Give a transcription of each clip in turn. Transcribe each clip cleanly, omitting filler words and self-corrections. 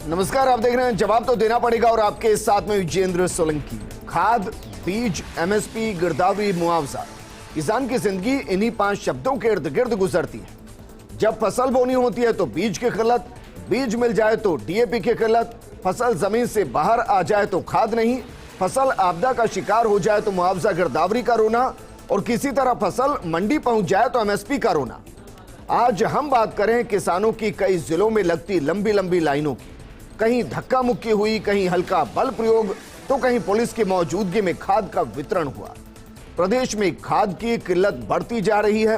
नमस्कार, आप देख रहे हैं जवाब तो देना पड़ेगा और आपके साथ में विजेंद्र सोलंकी। खाद, बीज, एमएसपी, गिरदावरी, मुआवजा, किसान की जिंदगी इन्हीं 5 शब्दों के इर्द गिर्द गुजरती है। जब फसल बोनी होती है तो बीज की किल्लत, बीज मिल जाए तो डीएपी की किल्लत, फसल जमीन से बाहर आ जाए तो खाद नहीं, फसल आपदा का शिकार हो जाए तो मुआवजा गिरदावरी का रोना, और किसी तरह फसल मंडी पहुंच जाए तो एमएसपी का रोना। आज हम बात करें किसानों की कई जिलों में लगती लंबी लंबी लाइनों की। कहीं धक्का मुक्की हुई, कहीं हल्का बल प्रयोग, तो कहीं पुलिस की मौजूदगी में खाद का वितरण हुआ। प्रदेश में खाद की किल्लत बढ़ती जा रही है।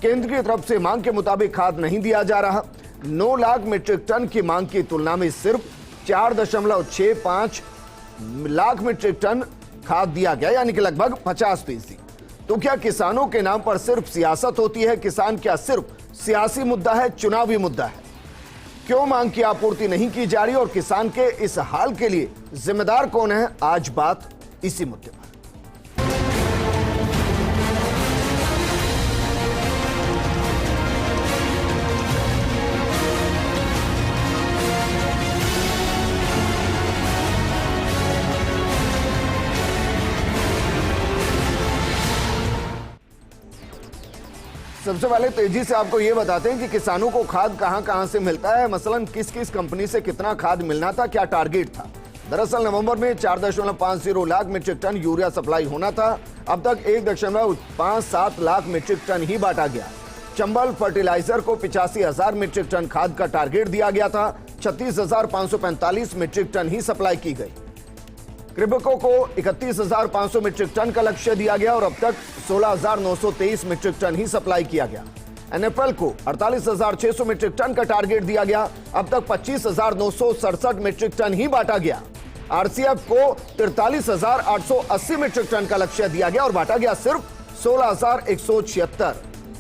केंद्र की तरफ से मांग के मुताबिक खाद नहीं दिया जा रहा। 9 लाख मीट्रिक टन की मांग की तुलना में सिर्फ 4.65 लाख मीट्रिक टन खाद दिया गया, यानी कि लगभग 50%। तो क्या किसानों के नाम पर सिर्फ सियासत होती है? किसान क्या सिर्फ सियासी मुद्दा है, चुनावी मुद्दा है? क्यों मांग की आपूर्ति नहीं की जा रही और किसान के इस हाल के लिए जिम्मेदार कौन है? आज बात इसी मुद्दे पर। सबसे पहले तेजी से आपको यह बताते हैं कि किसानों को खाद कहां से मिलता है। मसलन किस किस कंपनी से कितना खाद मिलना था, क्या टारगेट था। दरअसल नवंबर में 4.50 lakh metric ton urea supply होना था। अब तक 1.57 लाख मीट्रिक टन ही बांटा गया। चंबल फर्टिलाइजर को 85,000 मीट्रिक टन खाद का टारगेट दिया गया था। 36,545 मीट्रिक टन ही सप्लाई की गई। क्रिबको को 31,500 मीट्रिक टन का लक्ष्य दिया गया और अब तक 16,923 मीट्रिक टन ही सप्लाई किया गया। एनएफएल को 48,600 मीट्रिक टन का टारगेट दिया गया। अब तक 25,967 मीट्रिक टन ही बांटा गया। आरसीएफ को 43,880 मीट्रिक टन का लक्ष्य दिया गया और बांटा गया सिर्फ 16,176।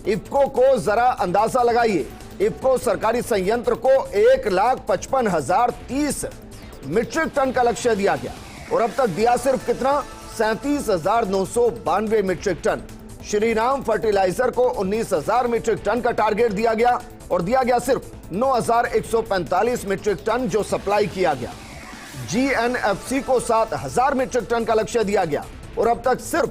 इफ्को को जरा अंदाजा लगाइए। इफ्को सरकारी संयंत्र को 1,55,030 मीट्रिक टन का लक्ष्य दिया गया और अब तक दिया सिर्फ कितना? 37,992 मीट्रिक टन। श्रीराम फर्टिलाइजर को 19,000 मीट्रिक टन का टारगेट दिया गया और दिया गया सिर्फ 9,145 मीट्रिक टन, जो सप्लाई किया गया। जीएनएफसी को 7,000 मीट्रिक टन का लक्ष्य दिया गया और अब तक सिर्फ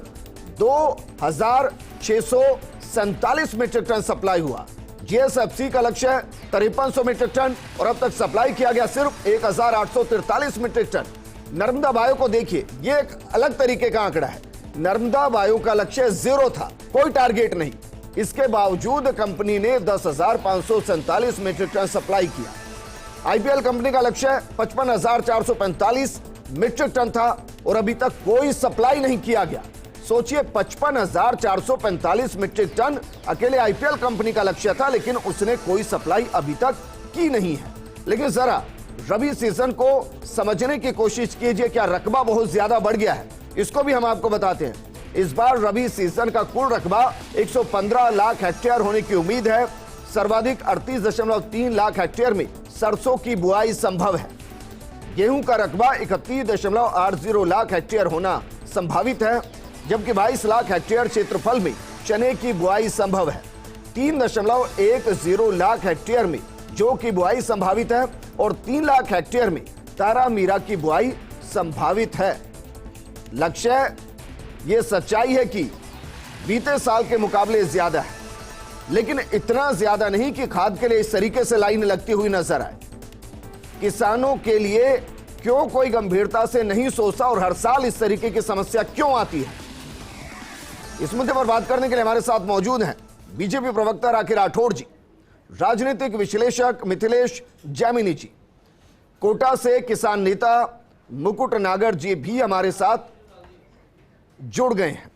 2,647 मीट्रिक टन सप्लाई हुआ। जीएसएफसी का लक्ष्य 5300 मीट्रिक टन और अब तक सप्लाई किया गया सिर्फ 1,843 मीट्रिक टन। नर्मदा बायो को देखिए, यह एक अलग तरीके का आंकड़ा है। नर्मदा बायो का लक्ष्य 0 था, कोई टारगेट नहीं। इसके बावजूद कंपनी ने 10,547 मीट्रिक टन सप्लाई किया। आईपीएल कंपनी का लक्ष्य 55,445 मीट्रिक टन था और अभी तक कोई सप्लाई नहीं किया गया। सोचिए, 55,445 मीट्रिक टन अकेले आईपीएल कंपनी का लक्ष्य था, लेकिन उसने कोई सप्लाई अभी तक की नहीं है। लेकिन जरा रबी सीजन को समझने की कोशिश कीजिए। क्या रकबा बहुत ज्यादा बढ़ गया है? इसको भी हम आपको बताते हैं। इस बार रबी सीजन का कुल रकबा 115 लाख हेक्टेयर होने की उम्मीद है। सर्वाधिक 38.3 लाख हेक्टेयर में सरसों की बुआई संभव है। गेहूं का रकबा 31.80 लाख हेक्टेयर होना संभावित है, जबकि 22 लाख हेक्टेयर क्षेत्रफल में चने की बुआई संभव है। 3.10 लाख हेक्टेयर में जौ की बुआई संभावित है और 3 लाख हेक्टेयर में तारा मीरा की बुआई संभावित है। लक्ष्य, यह सच्चाई है कि बीते साल के मुकाबले ज्यादा है, लेकिन इतना ज्यादा नहीं कि खाद के लिए इस तरीके से लाइन लगती हुई नजर आए। किसानों के लिए क्यों कोई गंभीरता से नहीं सोचता और हर साल इस तरीके की समस्या क्यों आती है? इस मुद्दे पर बात करने के लिए हमारे साथ मौजूद हैं बीजेपी प्रवक्ता राखी राठौड़ जी, राजनीतिक विश्लेषक मिथिलेश जैमिनी जी, कोटा से किसान नेता मुकुट नागर जी भी हमारे साथ जुड़ गए हैं।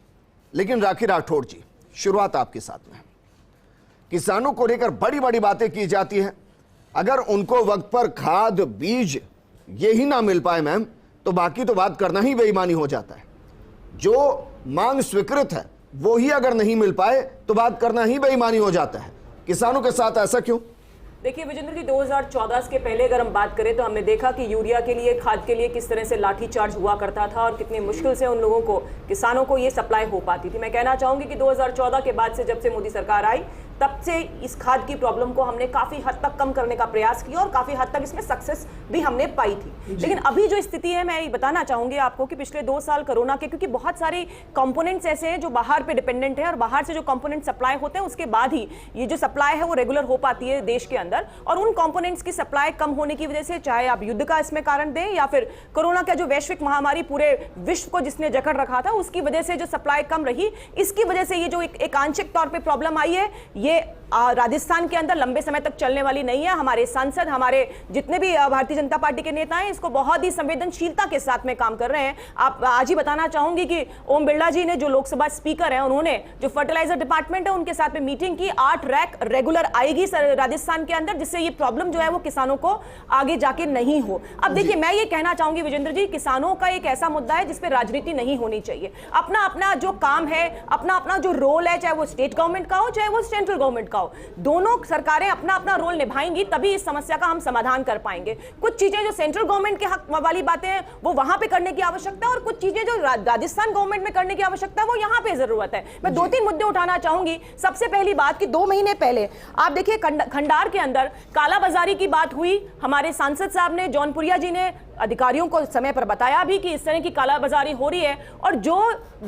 लेकिन राखी राठौड़ जी, शुरुआत आपके साथ में। किसानों को लेकर बड़ी बड़ी बातें की जाती हैं। अगर उनको वक्त पर खाद, बीज यही ना मिल पाए मैम, तो बाकी तो बात करना ही बेईमानी हो जाता है। जो मांग स्वीकृत है वो ही अगर नहीं मिल पाए तो बात करना ही बेईमानी हो जाता है। किसानों के साथ ऐसा क्यों? देखिए विजेंद्र जी, 2014 के पहले अगर हम बात करें तो हमने देखा कि यूरिया के लिए, खाद के लिए किस तरह से लाठीचार्ज हुआ करता था और कितनी मुश्किल से उन लोगों को, किसानों को ये सप्लाई हो पाती थी। मैं कहना चाहूंगी कि 2014 के बाद से जब से मोदी सरकार आई तब से इस खाद की प्रॉब्लम को हमने काफी हद तक कम करने का प्रयास किया और काफी हद तक इसमें सक्सेस भी हमने पाई थी। लेकिन अभी जो स्थिति है, मैं ये बताना चाहूंगी आपको कि पिछले 2 साल कोरोना के, क्योंकि बहुत सारे कंपोनेंट्स ऐसे हैं जो बाहर पे डिपेंडेंट है और बाहर से जो कंपोनेंट सप्लाई होते हैं उसके बाद ही ये जो सप्लाई है वो रेगुलर हो पाती है देश के अंदर। और उन कंपोनेंट्स की सप्लाई कम होने की वजह से, चाहे आप युद्ध का इसमें कारण दें या फिर कोरोना का जो वैश्विक महामारी पूरे विश्व को जिसने जकड़ रखा था, उसकी वजह से जो सप्लाई कम रही, इसकी वजह से ये जो एक आंशिक तौर पे प्रॉब्लम आई है, ये राजस्थान के अंदर लंबे समय तक चलने वाली नहीं है। हमारे सांसद, हमारे जितने भी भारतीय जनता पार्टी के नेता हैं, इसको बहुत ही संवेदनशीलता के साथ में काम कर रहे हैं। आप आज ही बताना चाहूंगी कि ओम बिरला जी ने, जो लोकसभा स्पीकर हैं, उन्होंने जो फर्टिलाइजर डिपार्टमेंट है उनके साथ में मीटिंग की। 8 रैक रेगुलर आएगी राजस्थान के अंदर, जिससे ये प्रॉब्लम जो है वो किसानों को आगे जाके नहीं हो। अब देखिए, मैं ये कहना चाहूंगी विजेंद्र जी, किसानों का एक ऐसा मुद्दा है जिसपे राजनीति नहीं होनी चाहिए। अपना अपना जो काम है, अपना अपना जो रोल है, चाहे वो स्टेट गवर्नमेंट का हो चाहे वो सेंट्रल गवर्नमेंट का हो, दोनों सरकारें अपना अपना रोल निभाएंगी, तभी इस समस्या का हम समाधान कर पाएंगे। कुछ चीजें जो सेंट्रल गवर्नमेंट के हक वाली बातें हैं वो वहां पे करने की आवश्यकता है, और कुछ चीजें जो राजस्थान गवर्नमेंट में करने की आवश्यकता है वो यहां पे जरूरत है। मैं 2-3 मुद्दे उठाना चाहूंगी। सबसे पहली बात कि 2 महीने पहले आप देखिए खंडार के अंदर कालाबाजारी की बात हुई। हमारे सांसद साहब ने, जौनपुरिया जी ने अधिकारियों को समय पर बताया भी कि इस तरह की कालाबाजारी हो रही है, और जो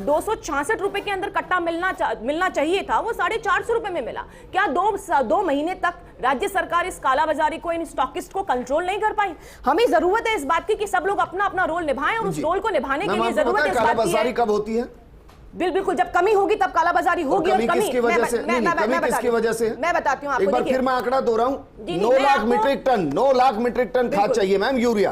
266 रुपए के अंदर कट्टा मिलना चाहिए था वो 450 रुपए में मिला। क्या 2 महीने तक राज्य सरकार इस कालाबाजारी को, इन स्टॉकिस्ट को कंट्रोल नहीं कर पाई? हमें जरूरत है इस बात की कि सब लोग अपना अपना रोल निभाएं, और उस रोल को निभाने के लिए जरूरत है। कालाबाजारी कब होती है? बिल्कुल, जब कमी होगी तब कालाबाजारी होगी। और कमी किसकी वजह से? कमी किसकी वजह से? मैं बताती हूँ आपको। एक बार फिर मैं आंकड़ा दोहराऊं, 9 लाख मीट्रिक टन खाद चाहिए मैम, यूरिया।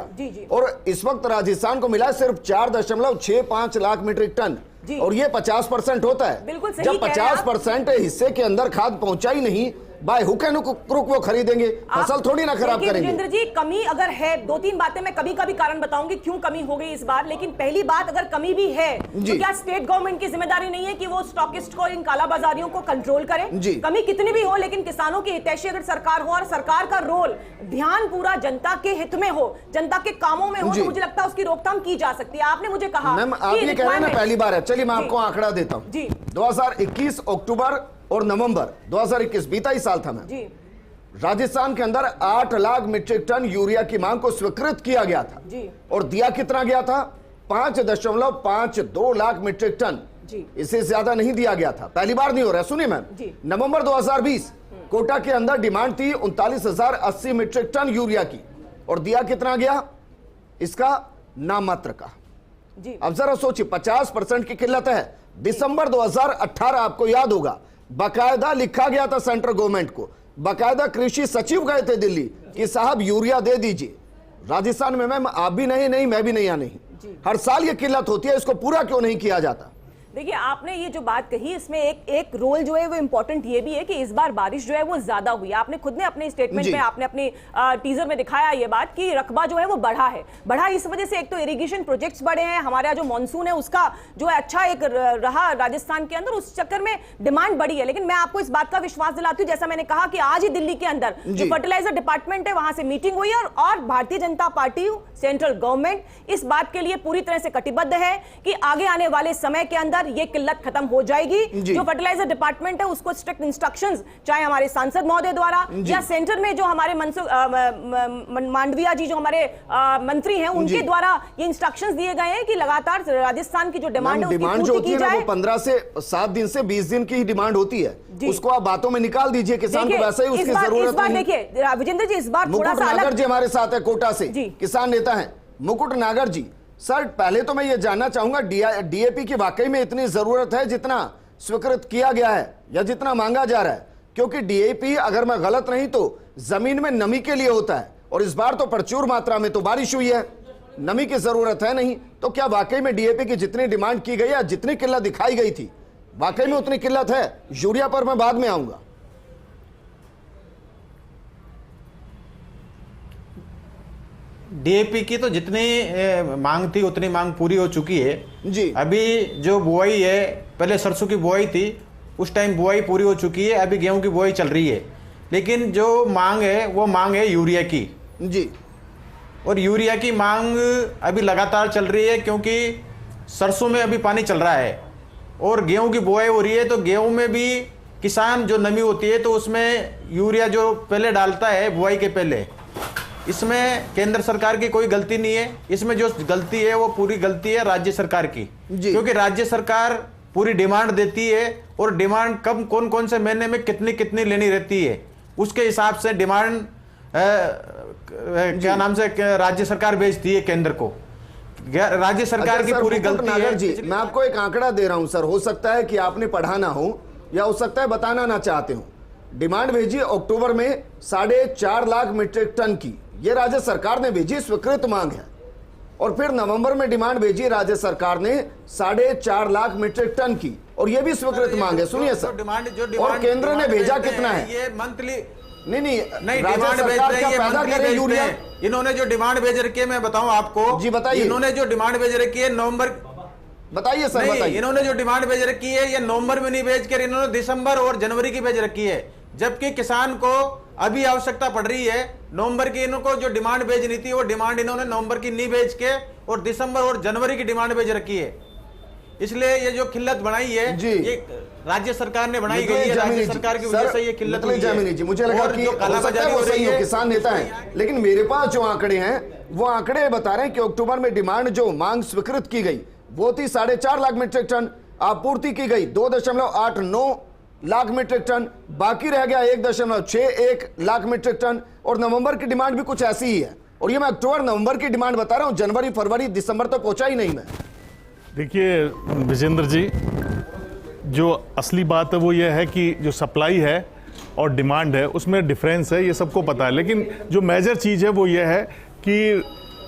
और इस वक्त राजस्थान को मिला सिर्फ 4.65 लाख मीट्रिक टन, और ये 50% होता है। बिल्कुल सही। जब 50% हिस्से के अंदर खाद पहुंचा ही नहीं, बाय हुक एंड क्रुक वो खरीदेंगे, फसल थोड़ी ना खराब करेंगे। राजेंद्र जी, कमी अगर है, 2-3 बातें मैं कभी कारण बताऊंगी क्यों कमी हो गई इस बार। लेकिन पहली बात, अगर कमी भी है तो क्या स्टेट गवर्नमेंट की जिम्मेदारी नहीं है कि वो स्टॉकिस्ट को, इन कालाबाजारियों को कंट्रोल करे? कमी कितनी भी हो, लेकिन किसानों की हितैषी अगर सरकार हो और सरकार का रोल, ध्यान पूरा जनता के हित में हो, जनता के कामों में हो, तो मुझे लगता है उसकी रोकथाम की जा सकती है। आपने मुझे कहा, आप ये कह रहे हैं ना पहली बार है, चलिए मैं आपको आंकड़ा देता हूं। 2021 अक्टूबर और नवंबर 2021 बीता ही साल था मैम, राजस्थान के अंदर 8 लाख मीट्रिक टन यूरिया की मांग को स्वीकृत किया गया था, और दिया कितना गया था? 5.52 लाख मीट्रिक टन। इससे ज्यादा नहीं दिया गया था। पहली बार नहीं हो रहा। सुनिए मैम, नवंबर 2020 कोटा के अंदर डिमांड थी 39,080 मीट्रिक टन यूरिया की, और दिया कितना गया? इसका नाम मात्र का। अब जरा सोचिए, 50% की किल्लत है। दिसंबर 2018 आपको याद होगा, बाकायदा लिखा गया था सेंट्रल गवर्नमेंट को, बाकायदा कृषि सचिव गए थे दिल्ली कि साहब यूरिया दे दीजिए। राजस्थान में मैम आप भी नहीं, मैं भी नहीं, हर साल ये किल्लत होती है, इसको पूरा क्यों नहीं किया जाता? देखिए, आपने ये जो बात कही, इसमें एक रोल जो है वो इंपॉर्टेंट ये भी है कि इस बार बारिश जो है वो ज्यादा हुई है। आपने खुद ने अपने स्टेटमेंट में, आपने अपनी टीजर में दिखाया ये बात कि रकबा जो है वो बढ़ा इस वजह से। एक तो इरिगेशन प्रोजेक्ट्स बढ़े हैं, हमारा जो मानसून है उसका जो है अच्छा एक रहा राजस्थान के अंदर, उस चक्कर में डिमांड बढ़ी है। लेकिन मैं आपको इस बात का विश्वास दिलाती हूँ, जैसा मैंने कहा कि आज ही दिल्ली के अंदर जो फर्टिलाइजर डिपार्टमेंट है वहां से मीटिंग हुई है, और Bharatiya Janata party, central government इस बात के लिए पूरी तरह से कटिबद्ध है कि आगे आने वाले समय के अंदर ये किल्लत खत्म हो जाएगी। जो फर्टिलाइजर डिपार्टमेंट है उसको स्ट्रिक्ट इंस्ट्रक्शंस, चाहे हमारे सांसद महोदय द्वारा या सेंटर में जो हमारे मांडविया जी जो हमारे मंत्री हैं उनके द्वारा ये इंस्ट्रक्शंस दिए गए हैं कि लगातार राजस्थान की जो डिमांड है डिमांड जो होती है ना वो 15 से 7 दिन से 20 दिन की ही डिमांड होती है, उसको आप बातों में निकाल दीजिए। किसान को वैसे ही उसकी जरूरत नहीं। देखिए विजेंद्र जी, इस बार मुकुट नागर जी हमारे साथ है, कोटा से किसान नेता है मुकुट नागर जी। सर, पहले तो मैं ये जानना चाहूंगा, डीएपी की वाकई में इतनी जरूरत है जितना स्वीकृत किया गया है या जितना मांगा जा रहा है? क्योंकि डीएपी, अगर मैं गलत नहीं तो जमीन में नमी के लिए होता है, और इस बार तो प्रचुर मात्रा में तो बारिश हुई है, नमी की जरूरत है नहीं। तो क्या वाकई में डीएपी की जितनी डिमांड की गई है, जितनी किल्लत दिखाई गई थी, वाकई में उतनी किल्लत है? यूरिया पर मैं बाद में आऊंगा। डीएपी की तो जितनी मांग थी उतनी मांग पूरी हो चुकी है जी। अभी जो बुआई है, पहले सरसों की बुआई थी, उस टाइम बुआई पूरी हो चुकी है, अभी गेहूं की बुआई चल रही है। लेकिन जो मांग है वो मांग है यूरिया की जी, और यूरिया की मांग अभी लगातार चल रही है, क्योंकि सरसों में अभी पानी चल रहा है और गेहूं की बुआई हो रही है, तो गेहूं में भी किसान जो नमी होती है तो उसमें यूरिया जो पहले डालता है बुआई के पहले, इसमें केंद्र सरकार की कोई गलती नहीं है। इसमें जो गलती है वो पूरी गलती है राज्य सरकार की, क्योंकि राज्य सरकार पूरी डिमांड देती है और डिमांड कब कौन कौन से महीने में कितनी कितनी लेनी रहती है उसके हिसाब से डिमांड क्या नाम से राज्य सरकार भेजती है केंद्र को। राज्य सरकार की पूरी गलती है। जी, मैं आपको एक आंकड़ा दे रहा हूं सर, हो सकता है कि आपने पढ़ा ना हो या हो सकता है बताना ना चाहते हो। डिमांड भेजी अक्टूबर में 4.5 लाख मीट्रिक टन की, ये राज्य सरकार ने भेजी, स्वीकृत मांग है। और फिर नवंबर में डिमांड भेजी राज्य सरकार ने 4.5 लाख मीट्रिक टन की, और ये भी स्वीकृत मांग है। सुनिए सर, और केंद्र ने भेजा कितना है? ये मंथली नहीं, डिमांड सरकार क्या पैदा करे यूरिया? इन्होंने जो डिमांड भेज रखी है मैं बताऊं आपको। जी बताइए। इन्होंने जो डिमांड भेज रखी है नवंबर, बताइए सर बताइए। इन्होंने जो डिमांड भेज रखी है ये नवंबर में नहीं भेज कर इन्होंने दिसंबर और जनवरी की भेज रखी है, जबकि किसान को अभी आवश्यकता पड़ रही है नवंबर की। इनको जो डिमांड भेजनी थी वो डिमांड इन्होंने नवंबर की नहीं भेज के और दिसंबर और जनवरी की डिमांड भेज रखी है। इसलिए ये जो किल्लत बनाई है ये राज्य सरकार ने बनाई गई है, राज्य सरकार की वजह से ये किल्लत हुई है। जी, मुझे लगा कि कालाबाजारी हो रही है, किसान नेता है, लेकिन मेरे पास जो आंकड़े हैं वो आंकड़े बता रहे हैं कि अक्टूबर में डिमांड जो मांग स्वीकृत की गई वो थी 4.5 लाख मीट्रिक टन, आपूर्ति की गई 2.89 लाख मीट्रिक टन, बाकी रह गया 1.61 लाख मीट्रिक टन, और नवंबर की डिमांड भी कुछ ऐसी ही है। और ये मैं अक्टूबर नवंबर की डिमांड बता रहा हूं, जनवरी फरवरी दिसंबर तो पहुंचा ही नहीं मैं। देखिए विजेंद्र जी, जो असली बात है वो ये है कि जो सप्लाई है और डिमांड है उसमें डिफरेंस है, ये सबको पता है। लेकिन जो मेजर चीज़ है वो ये है कि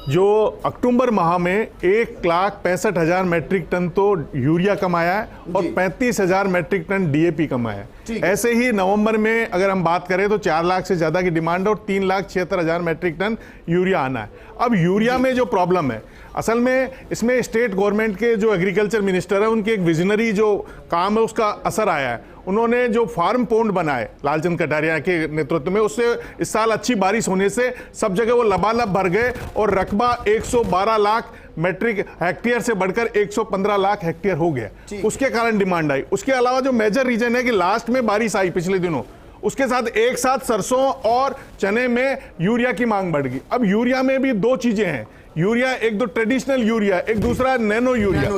जो अक्टूबर माह में 1,65,000 मैट्रिक टन तो यूरिया कमाया है और 35,000 मैट्रिक टन डीएपी कमाया है। ऐसे ही नवंबर में अगर हम बात करें तो 4 लाख से ज़्यादा की डिमांड और 3,76,000 मैट्रिक टन यूरिया आना है। अब यूरिया में जो प्रॉब्लम है असल में इसमें स्टेट गवर्नमेंट के जो एग्रीकल्चर मिनिस्टर है उनके एक विजनरी जो काम है उसका असर आया है। उन्होंने जो फार्म पोंड बनाए लालचंद कटारिया के नेतृत्व में, उससे इस साल अच्छी बारिश होने से सब जगह वो लबालब भर गए और रकबा 112 लाख मैट्रिक हेक्टेयर से बढ़कर 115 लाख हेक्टेयर हो गया। उसके कारण डिमांड आई। उसके अलावा जो मेजर रीजन है कि लास्ट में बारिश आई पिछले दिनों, उसके साथ एक साथ सरसों और चने में यूरिया की मांग बढ़ गई। अब यूरिया में भी दो चीजें हैं, यूरिया एक तो ट्रेडिशनल यूरिया, एक दूसरा नैनो यूरिया।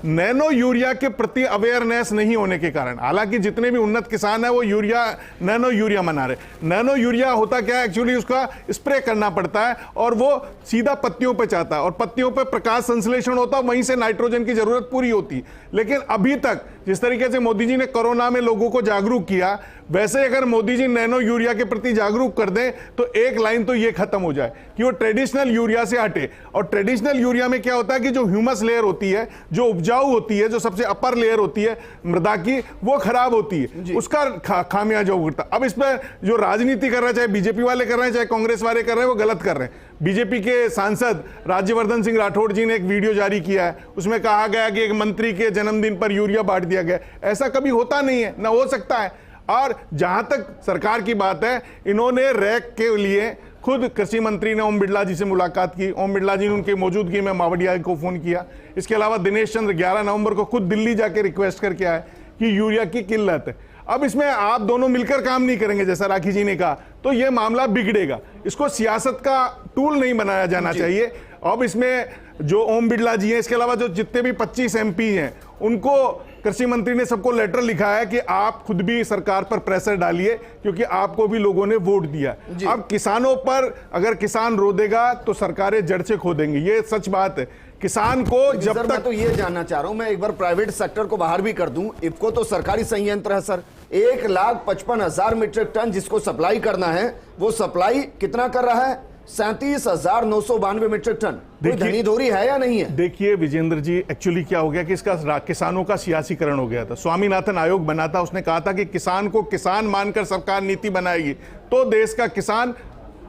नैनो यूरिया के प्रति अवेयरनेस नहीं होने के कारण, हालांकि जितने भी उन्नत किसान है वो यूरिया नैनो यूरिया मना रहे। नैनो यूरिया होता क्या है, एक्चुअली उसका स्प्रे करना पड़ता है और वो सीधा पत्तियों पे जाता है और पत्तियों पे प्रकाश संश्लेषण होता है, वहीं से नाइट्रोजन की जरूरत पूरी होती। लेकिन अभी तक जिस तरीके से मोदी जी ने कोरोना में लोगों को जागरूक किया, वैसे अगर मोदी जी नैनो यूरिया के प्रति जागरूक कर दें तो एक लाइन तो ये खत्म हो जाए कि वो ट्रेडिशनल यूरिया से हटे। और ट्रेडिशनल यूरिया में क्या होता है कि जो ह्यूमस लेयर होती है, जो उपजाऊ होती है, जो सबसे अपर लेयर होती है मृदा की, वो खराब होती है, उसका खामियाजा उगता। अब इस पर जो राजनीति कर रहा है, चाहे बीजेपी वाले कर रहे हैं चाहे कांग्रेस वाले कर रहे हैं, वो गलत कर रहे हैं। बीजेपी के सांसद राज्यवर्धन सिंह राठौड़ जी ने एक वीडियो जारी किया है, उसमें कहा गया कि एक मंत्री के जन्मदिन पर यूरिया बांट दिया गया। ऐसा कभी होता नहीं है, ना हो सकता है। और जहां तक सरकार की बात है, इन्होंने रैक के लिए खुद कृषि मंत्री ने ओम बिड़ला जी से मुलाकात की। ओम बिड़ला जी ने उनकी मौजूदगी में मावड़िया को फोन किया। इसके अलावा दिनेश चंद्र 11 नवंबर को खुद दिल्ली जाके रिक्वेस्ट करके आए कि यूरिया की किल्लत है। अब इसमें आप दोनों मिलकर काम नहीं करेंगे, जैसा राखी जी ने कहा, तो यह मामला बिगड़ेगा। इसको सियासत का टूल नहीं बनाया जाना चाहिए। अब इसमें जो ओम बिड़ला जी हैं, इसके अलावा जो जितने भी 25 MP हैं, उनको कृषि मंत्री ने सबको लेटर लिखा है कि आप खुद भी सरकार पर प्रेशर डालिए, क्योंकि आपको भी लोगों ने वोट दिया। अब किसानों पर अगर किसान रो देगा तो सरकारें जड़ से खो देंगी, ये सच बात है। किसान को जब तक, मैं तो ये जानना चाह रहा हूं, मैं एक बार प्राइवेट सेक्टर को बाहर भी कर दूं। इफको तो सरकारी संयंत्र है सर, 1,55,000 मीट्रिक टन जिसको सप्लाई करना है, वो सप्लाई कितना कर रहा है? 37,992 मीट्रिक टन। कोई धनीधोरी है या नहीं है? देखिए विजेंद्र जी, एक्चुअली क्या हो गया कि इसका किसानों का सियासीकरण हो गया था। स्वामीनाथन आयोग बना था, उसने कहा था कि किसान को किसान मानकर सरकार नीति बनाएगी तो देश का किसान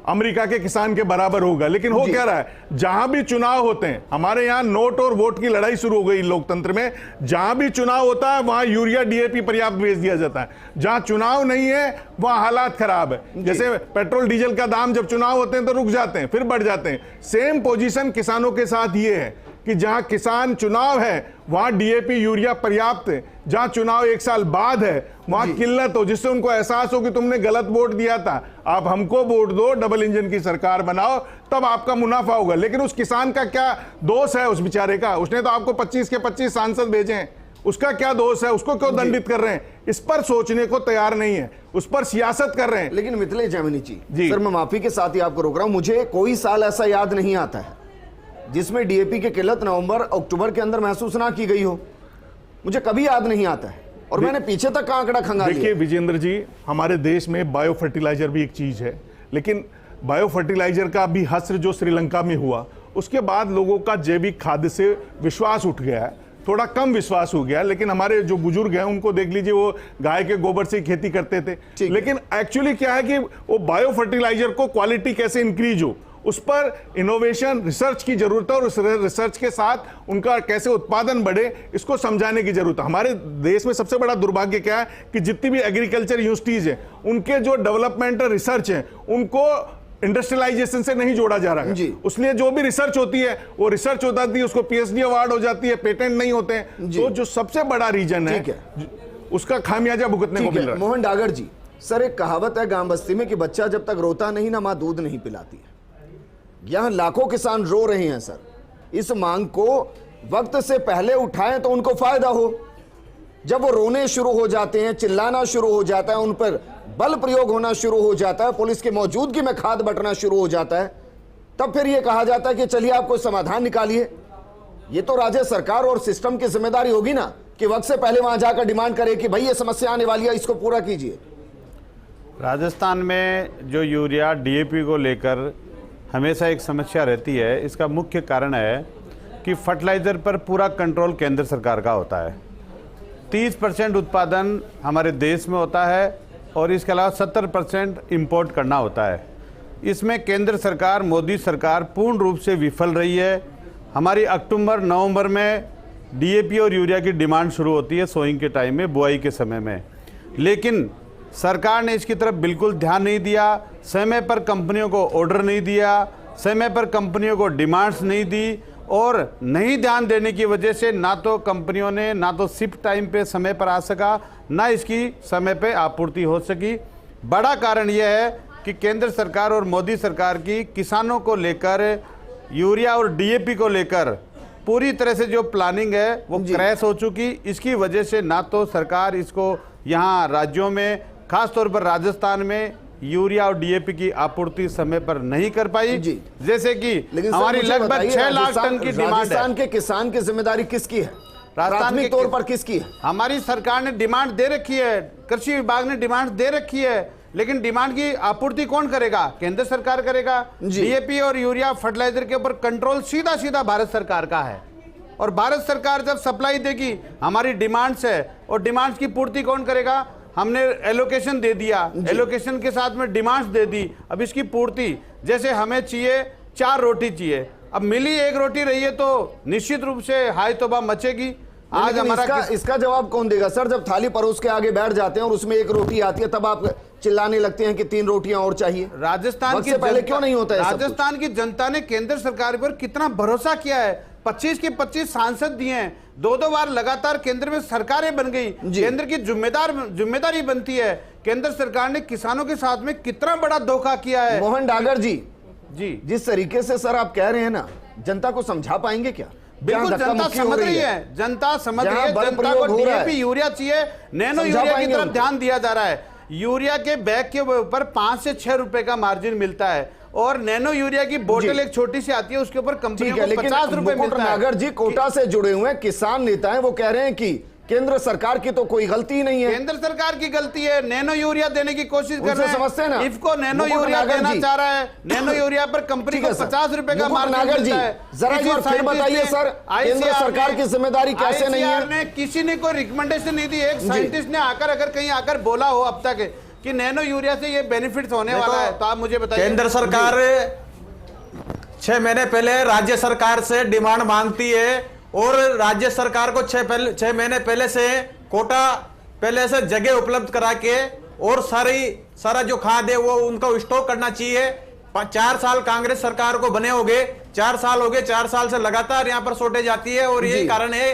अमेरिका के किसान के बराबर होगा। लेकिन हो क्या रहा है, जहां भी चुनाव होते हैं, हमारे यहां नोट और वोट की लड़ाई शुरू हो गई लोकतंत्र में। जहां भी चुनाव होता है वहां यूरिया डीएपी पर्याप्त भेज दिया जाता है, जहां चुनाव नहीं है वहां हालात खराब है। जैसे पेट्रोल डीजल का दाम जब चुनाव होते हैं तो रुक जाते हैं, फिर बढ़ जाते हैं। सेम पोजीशन किसानों के साथ ये है कि जहां किसान चुनाव है वहां डीएपी यूरिया पर्याप्त है, जहां चुनाव 1 साल बाद है वहां किल्लत हो, जिससे उनको एहसास हो कि तुमने गलत वोट दिया था, आप हमको वोट दो, डबल इंजन की सरकार बनाओ, तब आपका मुनाफा होगा। लेकिन उस किसान का क्या दोष है? उस बेचारे का, उसने तो आपको 25 के 25 सांसद भेजे हैं, उसका क्या दोष है? उसको क्यों दंडित कर रहे हैं? इस पर सोचने को तैयार नहीं है, उस पर सियासत कर रहे हैं। लेकिन मिथिलेश जैमिनी जी, सर मैं माफी के साथ ही आपको रोक रहा हूं, मुझे कोई साल ऐसा याद नहीं आता है जिसमें डीएपी की किल्लत नवंबर अक्टूबर के अंदर महसूस ना की गई हो। मुझे कभी याद नहीं आता है, और मैंने पीछे तक का आंकड़ा खंगाल लिया। देखिए विजेंद्र जी, हमारे देश में बायो फर्टिलाइजर भी एक चीज है, लेकिन बायो फर्टिलाइजर का भी हस्र जो श्रीलंका में हुआ, उसके बाद लोगों का जैविक खाद्य से विश्वास उठ गया है, थोड़ा कम विश्वास हो गया। लेकिन हमारे जो बुजुर्ग हैं उनको देख लीजिए, वो गाय के गोबर से खेती करते थे। लेकिन एक्चुअली क्या है कि वो बायो फर्टिलाइजर को क्वालिटी कैसे इंक्रीज हो, उस पर इनोवेशन रिसर्च की जरूरत है, और उस रिसर्च के साथ उनका कैसे उत्पादन बढ़े, इसको समझाने की जरूरत है। हमारे देश में सबसे बड़ा दुर्भाग्य क्या है कि जितनी भी एग्रीकल्चर यूनिवर्सिटीज हैं, उनके जो डेवलपमेंट रिसर्च है, उनको इंडस्ट्रियलाइजेशन से नहीं जोड़ा जा रहा है। उसलिए जो भी रिसर्च होती है, वो रिसर्च हो जाती है, उसको पीएचडी अवार्ड हो जाती है, पेटेंट नहीं होते हैं। तो जो सबसे बड़ा रीजन है, उसका खामियाजा भुगतने को मिल रहा है। मोहन डागर जी, सर एक कहावत है गांव बस्ती में कि बच्चा जब तक रोता नहीं ना, मां दूध नहीं पिलाती है। यहां लाखों किसान रो रहे हैं सर, इस मांग को वक्त से पहले उठाएं तो उनको फायदा हो। जब वो रोने शुरू हो जाते हैं, चिल्लाना शुरू हो जाता है, उन पर बल प्रयोग होना शुरू हो जाता है, पुलिस की मौजूदगी में खाद बंटना शुरू हो जाता है, तब फिर ये कहा जाता है कि चलिए आप कोई समाधान निकालिए। ये तो राज्य सरकार और सिस्टम की जिम्मेदारी होगी ना कि वक्त से पहले वहां जाकर डिमांड करे कि भाई ये समस्या आने वाली है, इसको पूरा कीजिए। राजस्थान में जो यूरिया डीएपी को लेकर हमेशा एक समस्या रहती है, इसका मुख्य कारण है कि फर्टिलाइज़र पर पूरा कंट्रोल केंद्र सरकार का होता है। 30% उत्पादन हमारे देश में होता है और इसके अलावा 70% इंपोर्ट करना होता है। इसमें केंद्र सरकार, मोदी सरकार पूर्ण रूप से विफल रही है। हमारी अक्टूबर नवंबर में डीएपी और यूरिया की डिमांड शुरू होती है सोइंग के टाइम में, बुआई के समय में, लेकिन सरकार ने इसकी तरफ बिल्कुल ध्यान नहीं दिया। समय पर कंपनियों को ऑर्डर नहीं दिया, समय पर कंपनियों को डिमांड्स नहीं दी, और नहीं ध्यान देने की वजह से ना तो कंपनियों ने ना तो शिप टाइम पे समय पर आ सका, ना इसकी समय पे आपूर्ति हो सकी। बड़ा कारण यह है कि केंद्र सरकार और मोदी सरकार की किसानों को लेकर, यूरिया और डीएपी को लेकर पूरी तरह से जो प्लानिंग है वो क्रैश हो चुकी। इसकी वजह से ना तो सरकार इसको यहाँ राज्यों में, खास तौर पर राजस्थान में, यूरिया और डीएपी की आपूर्ति समय पर नहीं कर पाई। जैसे कि हमारी लगभग 6 लाख टन की डिमांड है। राजस्थान के किसान की जिम्मेदारी किसकी है? राजस्थान के तौर पर किसकी है? हमारी सरकार ने डिमांड दे रखी है, कृषि विभाग ने डिमांड दे रखी है, लेकिन डिमांड की आपूर्ति कौन करेगा? केंद्र सरकार करेगा। डीएपी और यूरिया फर्टिलाइजर के ऊपर कंट्रोल सीधा सीधा भारत सरकार का है, और भारत सरकार जब सप्लाई देगी, हमारी डिमांड्स है, और डिमांड्स की पूर्ति कौन करेगा? हमने एलोकेशन दे दिया, एलोकेशन के साथ में डिमांड्स दे दी, अब इसकी पूर्ति, जैसे हमें चाहिए 4 रोटी चाहिए, अब मिली 1 रोटी रही है तो निश्चित रूप से हाय तौबा मचेगी। आज हमारा इसका जवाब कौन देगा सर? जब थाली परोस के आगे बैठ जाते हैं और उसमें 1 रोटी आती है, तब आप चिल्लाने लगते हैं कि 3 रोटियां और चाहिए। राजस्थान की पहले क्यों नहीं होता है? राजस्थान की जनता ने केंद्र सरकार पर कितना भरोसा किया है, 25 के 25 सांसद दिए हैं, 2-2 बार लगातार केंद्र में सरकारें बन गई, केंद्र की जिम्मेदारी बनती है। केंद्र सरकार ने किसानों के साथ में कितना बड़ा धोखा किया है। मोहन डागर जी, जिस तरीके से सर आप कह रहे हैं ना, जनता को समझा पाएंगे क्या? बिल्कुल जनता समझ रही है, जनता समझ रही है। जनता को डीएपी यूरिया चाहिए, नैनो यूरिया की तरफ ध्यान दिया जा रहा है। यूरिया के बैग के ऊपर 5 से 6 रुपए का मार्जिन मिलता है, और नैनो यूरिया की बोतल एक छोटी सी आती है, उसके ऊपर कंपनी को 50 रुपए मिलता है। नागर जी कोटा से जुड़े हुए किसान नेता हैं, वो कह रहे हैं कि केंद्र सरकार की तो कोई गलती नहीं है। केंद्र सरकार की गलती है, नैनो यूरिया देने की कोशिश कर रहे हैं। समझते हैं ना, इफको नैनो यूरिया देना चाह रहा है, नैनो यूरिया पर कंपनी को 50 रुपए का मार्जिन मिलता है। जरा एक बार फिर बताइए सर, केंद्र सरकार की जिम्मेदारी कैसे नहीं है? किसी ने कोई रिकमेंडेशन नहीं दी। एक साइंटिस्ट ने आकर, अगर कहीं आकर बोला हो अब तक कि नैनो यूरिया से ये बेनिफिट होने वाला है, तो आप मुझे बताइए। केंद्र सरकार 6 महीने पहले राज्य सरकार से डिमांड मांगती है, और राज्य सरकार को 6 महीने पहले से कोटा पहले से जगह उपलब्ध करा के, और सारा जो खाद है वो उनको स्टॉक करना चाहिए। 4 साल कांग्रेस सरकार को बने हो गए, 4 साल हो गए, 4 साल से लगातार यहाँ पर शॉर्टेज आती है, और यही कारण है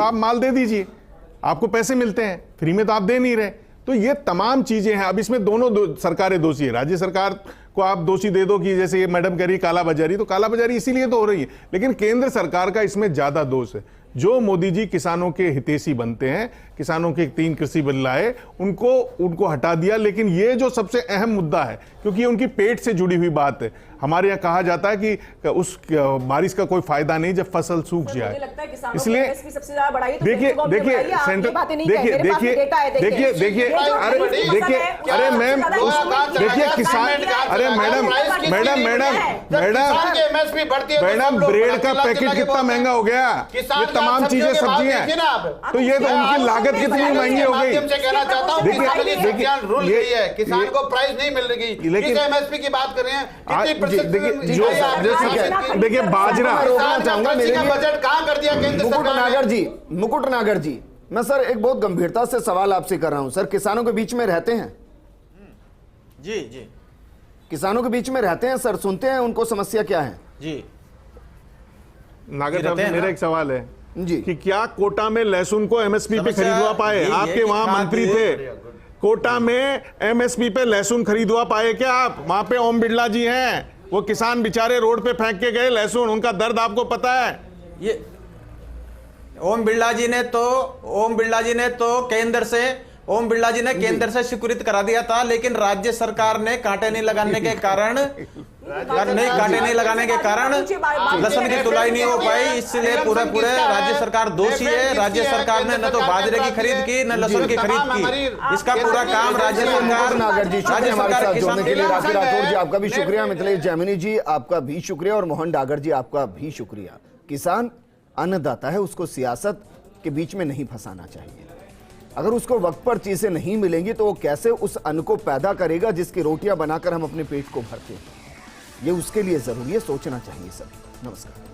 तो आप माल दे दीजिए, आपको पैसे मिलते हैं, फ्री में तो आप दे नहीं रहे। तो ये तमाम चीजें हैं। अब इसमें दोनों सरकारें दोषी है। राज्य सरकार को आप दोषी दे दो कि जैसे ये मैडम कह रही कालाबाजारी, तो कालाबाजारी इसीलिए तो हो रही है, लेकिन केंद्र सरकार का इसमें ज्यादा दोष है। जो मोदी जी किसानों के हितैषी बनते हैं, किसानों के 3 कृषि बिल लाए, उनको हटा दिया। लेकिन ये जो सबसे अहम मुद्दा है, क्योंकि ये उनकी पेट से जुड़ी हुई बात है। हमारे यहाँ कहा जाता है कि उस बारिश का कोई फायदा नहीं जब फसल सूख जाए। इसलिए देखिए अरे मैम, देखिए किसान, अरे मैडम ब्रेड का पैकेट कितना महंगा हो गया, ये तमाम चीजें सब्जियां, तो ये तो उनकी लागत कितनी महंगी हो गई। देखिए किसान को प्राइस नहीं मिल रही, लेकिन एमएसपी की बात कर रहे हैं। देखिए बाजरा बजट कहां कर दिया केंद्र सरकार ने? मुकुट नागर जी, मैं सर एक बहुत गंभीरता से सवाल आपसे कर रहा हूं। सर किसानों के बीच में रहते हैं? जी जी, किसानों के बीच में रहते हैं सर, सुनते हैं उनको समस्या क्या है? जी नागर साहब, मेरा एक सवाल है जी कि क्या कोटा में लहसुन को एमएसपी पे खरीदवा पाए? आपके वहां मंत्री थे, कोटा में एमएसपी पे लहसुन खरीदवा पाए क्या आप? वहां पे ओम बिरला जी हैं, वो किसान बेचारे रोड पे फेंक के गए लहसुन, उनका दर्द आपको पता है? ये ओम बिरला जी ने तो केंद्र से स्वीकृत करा दिया था, लेकिन राज्य सरकार ने कांटे नहीं लगाने के कारण लहसुन की तुलाई नहीं हो पाई, इसलिए पूरे राज्य सरकार दोषी है। राज्य सरकार ने न तो बाजरे की खरीद की, न लहसुन की खरीद की। इसका पूरा काम राज्य सरकार, जोड़ने के लिए राखी राठौर जी आपका भी शुक्रिया, मिथिलेश जैमिनी जी आपका भी शुक्रिया, और मोहन डागर जी आपका भी शुक्रिया। किसान अन्नदाता है, उसको सियासत के बीच में नहीं फंसाना चाहिए। अगर उसको वक्त पर चीजें नहीं मिलेंगी तो वो कैसे उस अन्न को पैदा करेगा जिसकी रोटियां बनाकर हम अपने पेट को भरते हैं? ये उसके लिए जरूरी है, सोचना चाहिए सभी। नमस्कार।